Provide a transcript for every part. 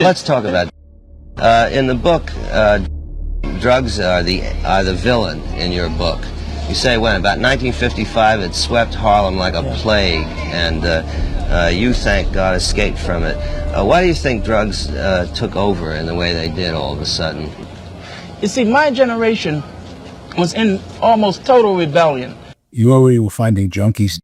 let's talk about in the book. Drugs are the villain in your book. You say when about 1955 it swept Harlem like a plague, and you, thank God, escaped from it. Why do you think drugs took over in the way they did all of a sudden? You see, my generation was in almost total rebellion. You already were finding junkies.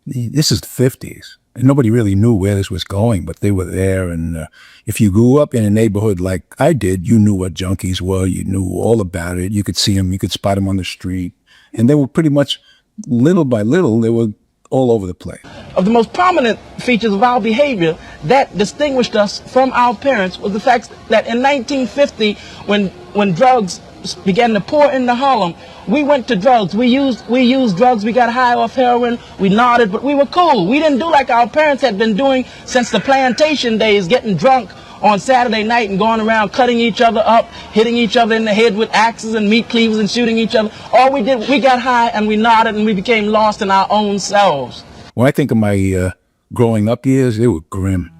This is the 50s. And nobody really knew where this was going, but they were there. And if you grew up in a neighborhood like I did, you knew what junkies were. You knew all about it. You could see them. You could spot them on the street. And they were pretty much, little by little, they were all over the place. Of the most prominent features of our behavior that distinguished us from our parents was the fact that in 1950, when drugs began to pour into Harlem, we went to drugs. We used drugs. We got high off heroin. We nodded, but we were cool. We didn't do like our parents had been doing since the plantation days, getting drunk on Saturday night and going around cutting each other up, hitting each other in the head with axes and meat cleavers and shooting each other. All we did, we got high and we nodded and we became lost in our own selves. When I think of my growing up years, they were grim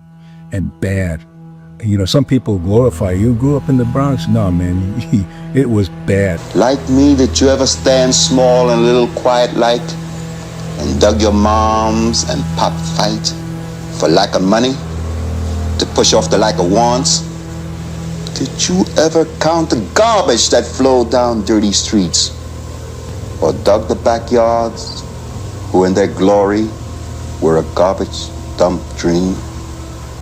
and bad. You know, some people glorify, you grew up in the Bronx. No, man, it was bad. Like me, did you ever stand small and a little quiet like and dug your moms and pop fight for lack of money to push off the lack of wants? Did you ever count the garbage that flowed down dirty streets or dug the backyards who in their glory were a garbage dump dream?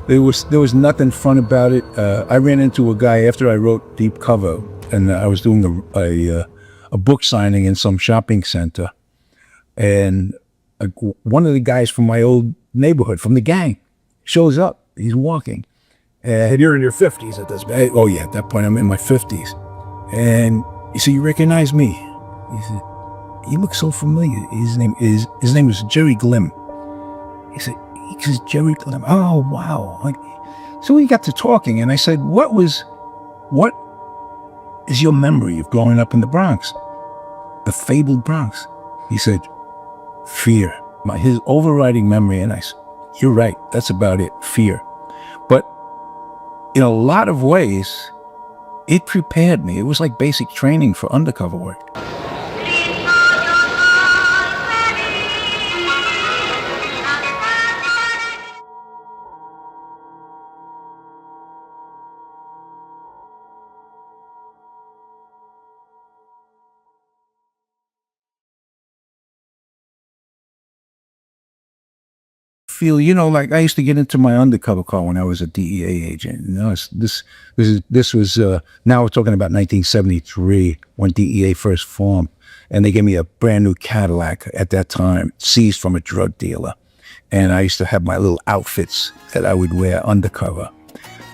There was nothing fun about it. I ran into a guy after I wrote Deep Cover, and I was doing a book signing in some shopping center, and one of the guys from my old neighborhood, from the gang, shows up. He's walking, and you're in your 50s at this point. Oh yeah, at that point I'm in my 50s, and he said, "You recognize me?" He said, "You look so familiar." His name was Jerry Glim. He said, Jerry Glim. Oh, wow. So we got to talking, and I said, what is your memory of growing up in the Bronx? The fabled Bronx. He said, fear. His overriding memory, and I said, you're right, that's about it, fear. But in a lot of ways, it prepared me. It was like basic training for undercover work. Feel, you know, like I used to get into my undercover car when I was a DEA agent. You know, this was now we're talking about 1973 when DEA first formed, and they gave me a brand new Cadillac at that time, seized from a drug dealer, and I used to have my little outfits that I would wear undercover,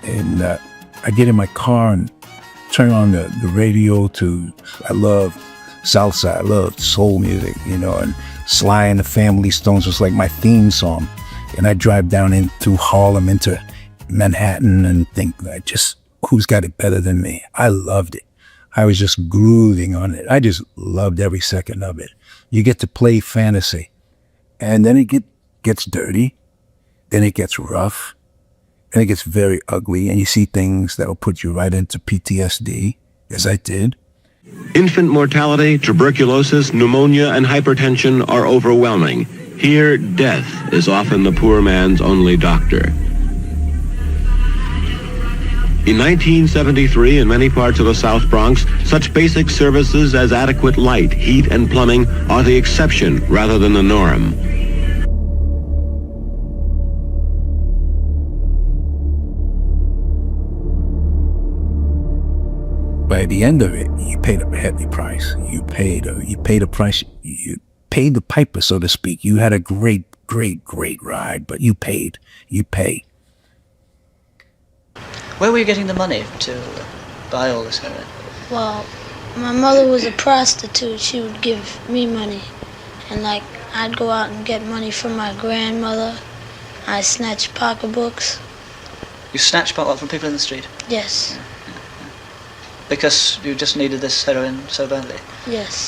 and I get in my car and turn on the radio to, I love salsa, I love soul music, you know, and Sly and the Family Stones was like my theme song. And I drive down into Harlem, into Manhattan, and think, who's got it better than me? I loved it. I was just grooving on it. I just loved every second of it. You get to play fantasy. And then it gets dirty. Then it gets rough. And it gets very ugly. And you see things that'll put you right into PTSD, as I did. Infant mortality, tuberculosis, pneumonia, and hypertension are overwhelming. Here, death is often the poor man's only doctor. In 1973, in many parts of the South Bronx, such basic services as adequate light, heat, and plumbing are the exception rather than the norm. By the end of it, you paid a heavy price. You paid a price. You paid the piper, so to speak. You had a great ride, but you paid. You pay. Where were you getting the money to buy all this heroin? Well, my mother was a prostitute. She would give me money. And I'd go out and get money from my grandmother. I snatched pocketbooks. You snatched pocketbooks from people in the street? Yes. Because you just needed this heroin so badly? Yes.